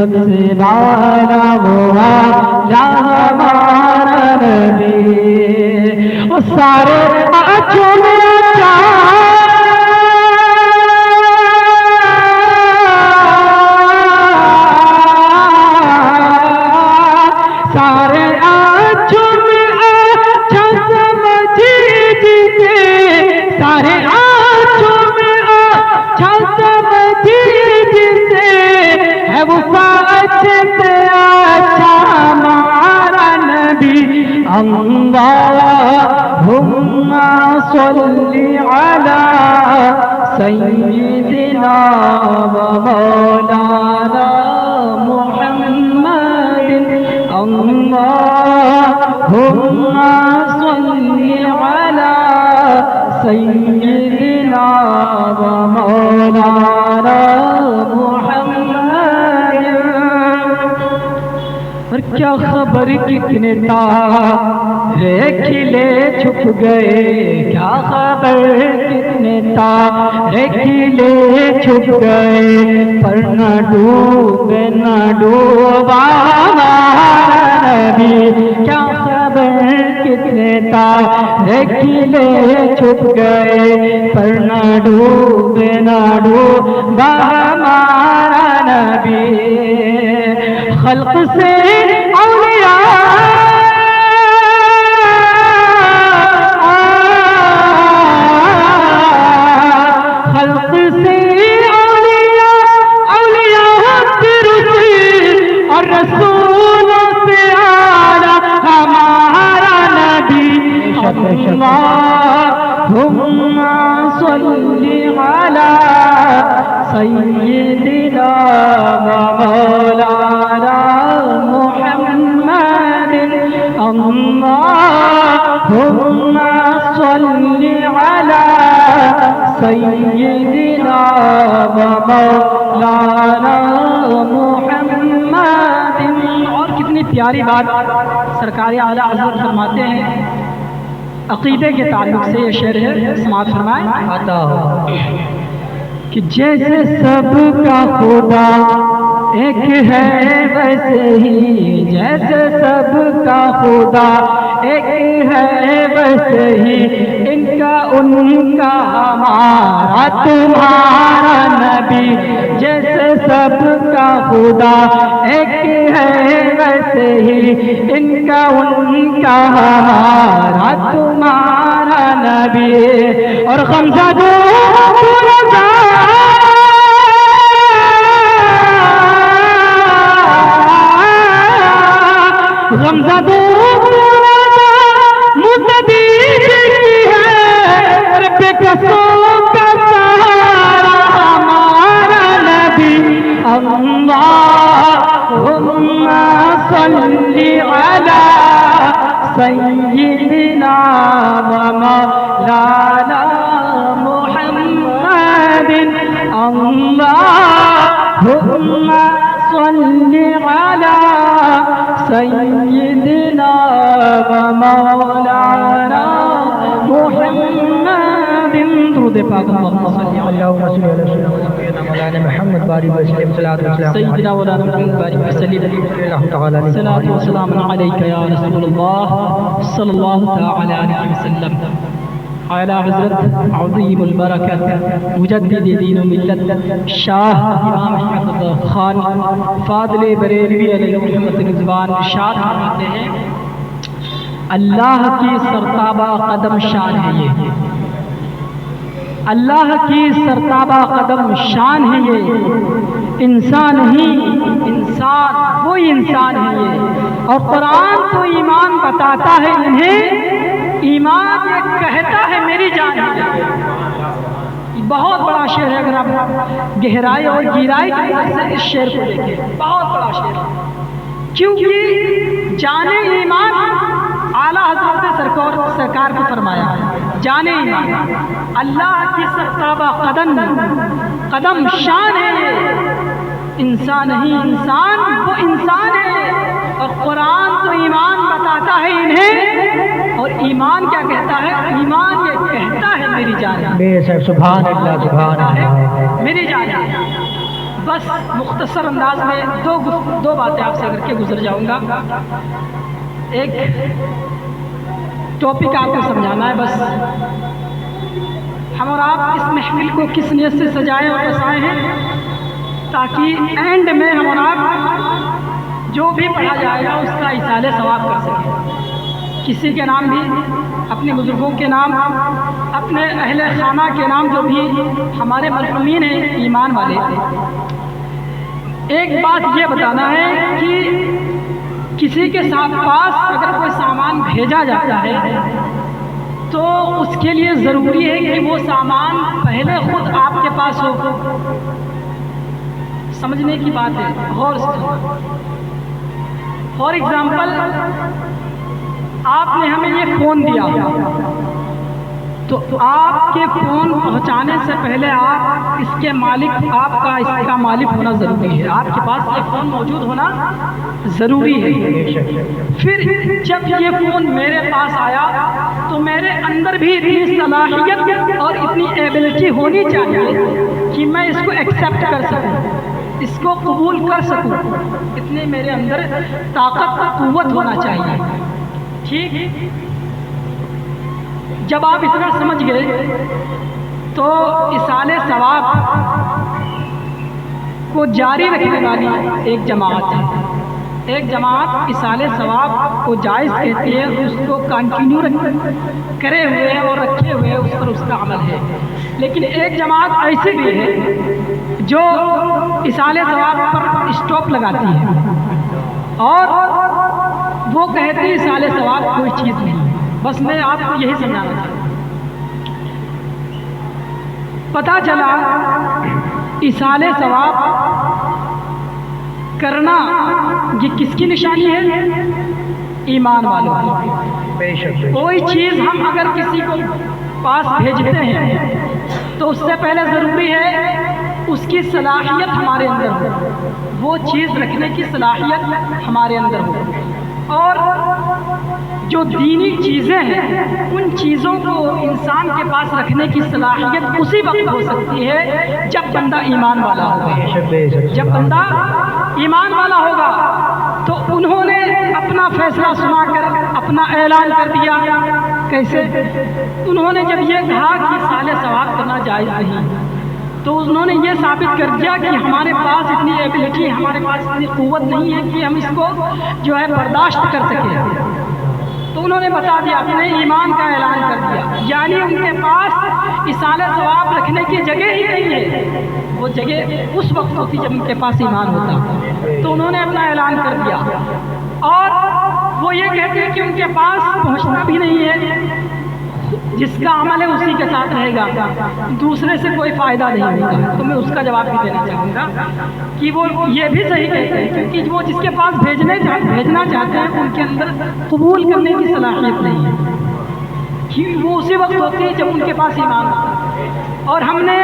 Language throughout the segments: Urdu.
سب سے بالا وہ ہمارا نبی، وہ سارے اچھوں میں سارے اچھوں میں اچھا سمجھی جسے، سارے اچھوں میں اچھا سمجھی جسے، ہے وہ اچھے سے اچھا ہمارا نبی۔ اللہم صلی علی سیدنا و مولانا محمد، اللہم صلی علی سیدنا و مولانا محمد۔ اور کیا خبر کتنے تارے کھلے چھپ گئے، کیا خبر کتنے تارے کھلے چھپ گئے، پر نہ ڈوبے نہ ڈوبا ہمارا نبی۔ کیا خبر کتنے تارے کھلے چھپ گئے، پر نہ ڈوبے نہ ڈوبا ہمارا نبی۔ خلق سے رسولوں سے آنا ہمارا نبی۔ اللہم صلی علی سیدنا و مولانا محمد، اللہم صلی علی سیدنا و مولانا محمد۔ اور کتنی پیاری بات سرکار اعلیٰ حضرت فرماتے ہیں عقیدے کے تعلق سے، یہ شعر ہے، سماعت فرمائیں۔ کہ جیسے سب کا خدا ایک ہے ویسے ہی، جیسے سب کا خدا ایک ہے ویسے ہی، ان کا ان کا ہمارا تمہارا نبی۔ جیسے سب کا خدا ایک ہے ویسے ہی، ان کا ان کا ہمارا تمہارا نبی۔ اور غمزہ دو غمزہ دو متدیر کی ہے، رب قصوں کا سہارا ہمارا نبی۔ اللہم صلی علی سیدنا و مولانا محمد، اللہم صلی علی سیدنا و مولانا محمد۔ درود پاک اللہم صلی علی مولانا محمد باری وسلم، سیدنا مولانا محمد باری وسلم، صلاۃ و سلام علیک یا رسول اللہ صلی اللہ تعالی علیہ وسلم۔ اعلیٰ حضرت عظیم البرکت مجدد دین و ملت شاہ امام احمد اللہ خان فاضل بریلوی علیہ رحمت رضوان ارشاد فرماتے ہیں اللہ کی سرتابہ قدم شان ہے یہ، اللہ کی سرتابہ قدم شان ہے یہ، انسان ہی انسان وہی انسان ہے یہ، اور قرآن تو ایمان بتاتا ہے انہیں، ایمان یہ کہتا ہے میری جان ہے۔ بہت بڑا شعر ہے، اگر آپ گہرائی اور گہرائی سے اس شعر کو دیکھیں، بہت بڑا شعر ہے، کیونکہ جانے ایمان اعلیٰ حضرت سرکار کو فرمایا ہے، جانے ایمان اللہ کی سرتابہ قدم شان ہے یہ، انسان ہی انسان وہ انسان ہے، اور قرآن تو ایمان بتاتا ہے انہیں، اور ایمان کیا کہتا ہے؟ ایمان یہ کہتا ہے میری جان ہے، بے شک سبحان اللہ سبحان اللہ، میری جان ہے۔ بس مختصر انداز میں دو باتیں آپ سے کر کے گزر جاؤں گا. ایک ٹاپک آپ کو سمجھانا ہے بس. ہم اور آپ اس محفل کو کس نیت سے سجائے اور بسائے ہیں تاکہ اینڈ میں ہم اور آپ جو بھی پڑھا جائے گا اس کا ایصال ثواب کر سکیں. کسی کے نام بھی، اپنے بزرگوں کے نام، اپنے اہل خانہ کے نام جو بھی ہمارے مرحومین ہیں ایمان والے. ایک بات یہ بتانا ہے کہ کسی کے پاس اگر کوئی سامان بھیجا جاتا ہے تو اس کے لیے ضروری ہے کہ وہ سامان پہلے خود آپ کے پاس ہو. سمجھنے کی بات ہے، غور سے. فار ایگزامپل آپ نے ہمیں یہ فون دیا تو آپ کے فون پہنچانے سے پہلے آپ اس کے مالک، آپ کا اس کا مالک ہونا ضروری ہے. آپ کے پاس یہ فون موجود ہونا ضروری ہے. پھر جب یہ فون میرے پاس آیا تو میرے اندر بھی اتنی صلاحیت اور اتنی ایبلٹی ہونی چاہیے کہ میں اس کو ایکسیپٹ کر سکوں، اس کو قبول کر سکوں. اتنے میرے اندر طاقت، قوت ہونا چاہیے. ٹھیک، جب آپ اتنا سمجھ گئے تو ایصال ثواب کو جاری رکھنے والی ایک جماعت ہے. ایک جماعت ایصال ثواب کو جائز کہتی ہے، اس کو کنٹینیو کرے ہوئے اور رکھے ہوئے اس پر اس کا عمل ہے. لیکن ایک جماعت ایسی بھی ہے جو ایصال ثواب پر اسٹاپ لگاتی ہے اور وہ کہتی ہے ایصال ثواب کوئی چیز نہیں. بس میں آپ کو یہی سمجھانا چاہتا ہوں. پتہ چلا ایصال ثواب کرنا یہ کس کی نشانی ہے؟ ایمان والوں کی. کوئی چیز ہم اگر کسی کو پاس بھیجتے ہیں تو اس سے پہلے ضروری ہے اس کی صلاحیت ہمارے اندر ہو، وہ چیز رکھنے کی صلاحیت ہمارے اندر ہو. اور جو دینی چیزیں ہیں ان چیزوں کو انسان کے پاس رکھنے کی صلاحیت اسی وقت ہو سکتی ہے جب بندہ ایمان والا ہوگا. جب بندہ ایمان والا ہوگا تو انہوں نے اپنا فیصلہ سنا کر اپنا اعلان کر دیا. کیسے؟ انہوں نے جب یہ کہا کہ ایصال ثواب کرنا جائز نہیں تو انہوں نے یہ ثابت کر دیا کہ ہمارے پاس اتنی ایبلٹی، ہمارے پاس اتنی قوت نہیں ہے کہ ہم اس کو جو ہے برداشت کر سکیں. تو انہوں نے بتا دیا، اپنے ایمان کا اعلان کر دیا. یعنی ان کے پاس ایصال ثواب رکھنے کی جگہ ہی نہیں ہے. وہ جگہ اس وقت ہوتی جب ان کے پاس ایمان ہوتا. تو انہوں نے اپنا اعلان کر دیا اور وہ یہ کہتے ہیں کہ ان کے پاس پہنچنا بھی نہیں ہے. جس کا عمل ہے اسی کے ساتھ رہے گا، دوسرے سے کوئی فائدہ نہیں ہوگا. تو میں اس کا جواب بھی دینا چاہوں گا کہ وہ یہ بھی صحیح کہتے ہیں کیونکہ وہ جس کے پاس بھیجنا چاہتے ہیں ان کے اندر قبول کرنے کی صلاحیت نہیں ہے. وہ اسی وقت ہوتی ہے جب ان کے پاس ایمان ہوتا ہے. اور ہم نے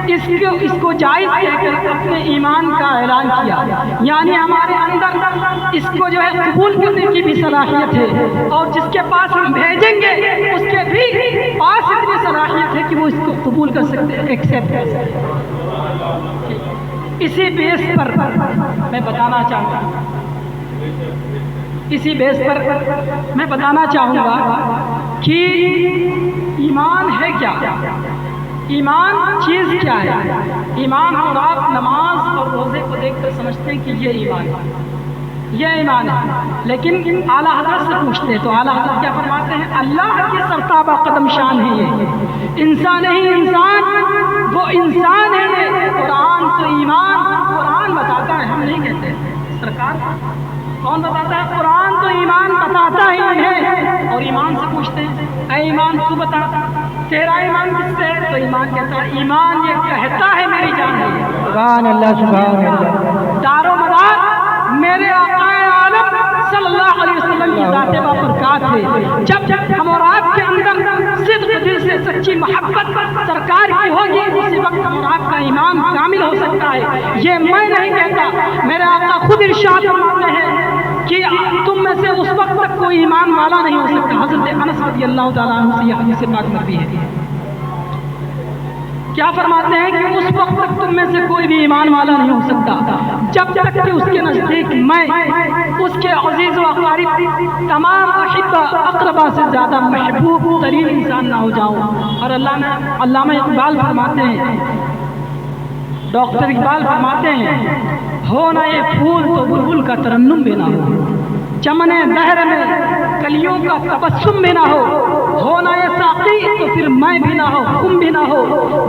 اس کو جائز کہہ کر اپنے ایمان کا اعلان کیا. یعنی ہمارے اندر اس کو جو ہے قبول کرنے کی بھی صلاحیت ہے اور جس کے پاس ہم بھیجیں گے اس کے بھی پاس اتنی صلاحیت ہے کہ وہ اس کو قبول کر سکتے ہیں، ایکسیپٹ کر سکتے ہیں. اسی بیس پر میں بتانا چاہوں گا، اسی بیس پر میں بتانا چاہوں گا کہ ایمان ہے کیا، ایمان چیز کیا ہے. ایمان اور آپ نماز اور روزے کو دیکھ کر سمجھتے ہیں کہ یہ ایمان ہے، یہ ایمان ہے. لیکن اعلیٰ حضرت سے پوچھتے ہیں تو اعلیٰ حضرت کیا فرماتے ہیں؟ اللہ کی سرتابہ قدم شان ہے یہ انسان نہیں انسان، وہ انسان ہے. قرآن تو ایمان، قرآن بتاتا ہے، ہم نہیں کہتے. سرکار کون بتاتا ہے؟ قرآن تو ایمان بتاتا ہی انہیں. اور ایمان سے پوچھتے ہیں اے ایمان تو بتا تیرا ایمان کس سے ہے؟ تو ایمان کہتا ہے ایمان یہ کہتا ہے میری جان ہے. سبحان اللہ، سبحان اللہ. دار و مدار میرے آقا عالم صلی اللہ علیہ وسلم کی ذات بابرکات ہے. جب ہم اور آپ کے اندر صدق دل سے سچی محبت سرکار کی ہوگی اسی وقت ہم اور آپ کا ایمان کامل ہو سکتا ہے. یہ میں نہیں کہتا، میرے آقا خود ارشاد فرماتے ہیں کہ تم میں سے اس وقت تک کوئی ایمان والا نہیں ہو سکتا. حضرت انس رضی اللہ تعالیٰ عنہ سے یہ حدیث پاک مروی ہے. کیا فرماتے ہیں کہ اس وقت تک تم میں سے کوئی بھی ایمان والا نہیں ہو سکتا جب تک کہ اس کے نزدیک میں اس کے عزیز و اقارب تمام احبہ اقربا سے زیادہ محبوب ترین انسان نہ ہو جاؤں۔ اور علامہ اقبال فرماتے ہیں، ڈاکٹر اقبال فرماتے ہیں، ہو نہ یہ پھول تو بلبل کا ترنم بھی نہ ہو، چمن دہر میں کلیوں کا تبسم بھی نہ ہو نہ یہ ساقی تو پھر میں بھی نہ ہو، تم بھی نہ ہو،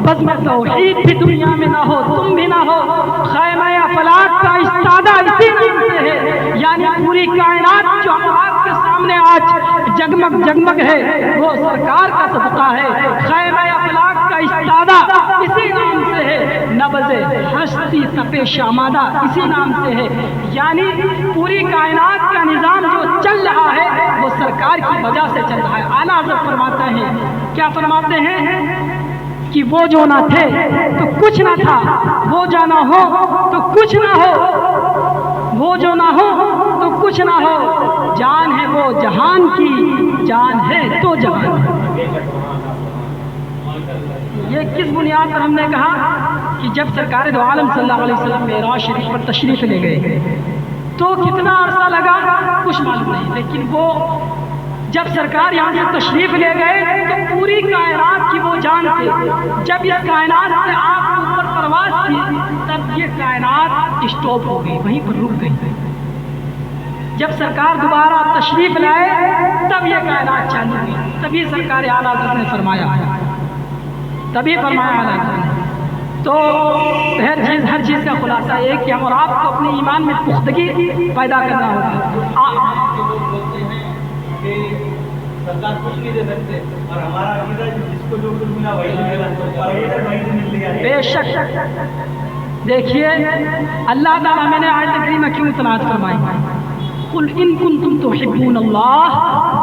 بزم توحید بھی دنیا میں نہ ہو، تم بھی نہ ہو، خیمہ افلاک کا استادہ اسی نام سے ہے، یعنی پوری کائنات جو آپ کے سامنے آج جگمگ جگمگ ہے وہ سرکار کا صدقہ ہے، خیمہ افلاک کا استادہ اسی نام سے ہے، نبض ہستی تپش آمادہ اسی نام سے ہے، یعنی پوری کائنات کا نظام جو چل رہا ہے وہ سرکار کی وجہ سے چل رہا ہے۔ اعلیٰ حضرت فرماتا ہے، کیا فرماتے ہیں کہ وہ جو نہ تھے تو کچھ نہ تھا، وہ جو نہ ہو تو کچھ نہ ہو، وہ جو نہ ہو تو کچھ نہ ہو، جان ہے وہ جہان کی، جان ہے تو جہان۔ یہ کس بنیاد پر ہم نے کہا کہ جب سرکار دو عالم صلی اللہ علیہ وسلم معراج شریف پر تشریف لے گئے تو کتنا عرصہ لگا کچھ معلوم نہیں، لیکن وہ جب سرکار یہاں سے تشریف لے گئے تو پوری کائنات کی وہ جان تھے، جب اس کائنات سے آپ اوپر پرواز کی تب یہ کائنات اسٹاپ ہو گئی، وہیں پر رک گئی۔ جب سرکار دوبارہ تشریف لائے تب یہ کائنات چالو ہوئی، تبھی سرکار اعلیٰ حضرت نے فرمایا، تبھی فرمایا اعلیٰ حضرت نے۔ تو ہر چیز کا خلاصہ یہ کہ ہم اور آپ کو اپنے ایمان میں پختگی پیدا کرنا ہوگا۔ سرکار کچھ نہیں دے سکتے اور ہمارا عقیدہ جس کو جو کچھ ملا وہی ملا، بے شک۔ دیکھیے اللہ تعالیٰ میں نے آیت کریمہ کیوں اطلاعات فرمائی، قل ان کنتم تحبون اللہ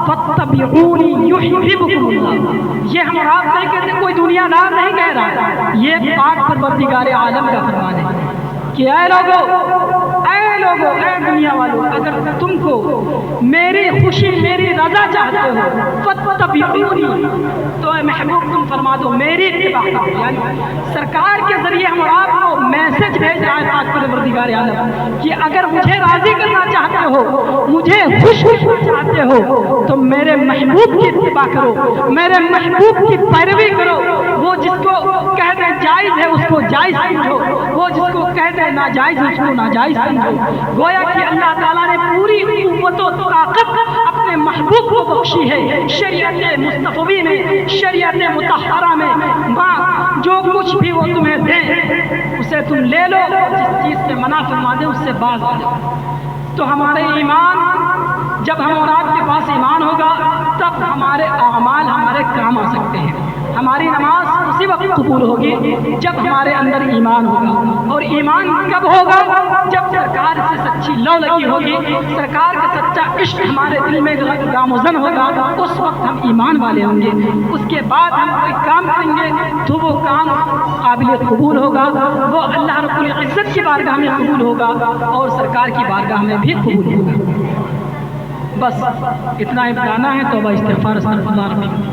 فاتبعونی یحببکم اللہ۔ یہ ہم اور آپ نہیں کہتے، کوئی دنیا دار نہیں کہہ رہا، یہ پاک پروردگار عالم کا فرمان ہے کہ اے لوگو، اے دنیا والو، اگر تم کو میری خوشی میری رضا چاہتے ہو فاتبعونی، تو اے محبوب تم فرما دو میری اتباع کرو، یعنی سرکار کے ذریعے ہم اور آپ کو میسج بھیج رہا ہے پاک پروردگار عالم کہ اگر مجھے راضی کرنا چاہتے ہو، مجھے خوش کرنا چاہتے ہو تو میرے محبوب کی اتباع کرو، میرے محبوب کی پیروی کرو، وہ جس کو کہہ دیں جائز ہے اس کو جائز سمجھو، وہ جس کو کہہ دیں ناجائز ہے اس کو ناجائز سمجھو۔ گویا کہ اللہ تعالیٰ نے پوری قوت و طاقت اپنے محبوب کو بخشی ہے، شریعت مصطفی میں، شریعت مطہرہ میں، جو کچھ بھی وہ تمہیں دیں اسے تم لے لو، جس چیز سے منع فرما دے اس سے باز آ جاؤ۔ تو ہمارے ایمان، جب ہم اور آپ کے پاس ایمان ہوگا تب ہمارے اعمال ہمارے کام آ سکتے ہیں۔ ہماری نماز اسی وقت قبول ہوگی جب ہمارے اندر ایمان ہوگا، اور ایمان کب ہوگا؟ جب سرکار سے سچی لو لگی ہوگی، سرکار کا سچا عشق ہمارے دل میں گامزن ہوگا، اس وقت ہم ایمان والے ہوں گے۔ اس کے بعد ہم کوئی کام کریں گے تو وہ کام قابل قبول ہوگا، وہ اللہ رب العزت کی بارگاہ میں قبول ہوگا اور سرکار کی بارگاہ میں بھی قبول ہوگا۔ بس اتنا ہی بتانا ہے، توبہ استغفار استغفر اللہ رب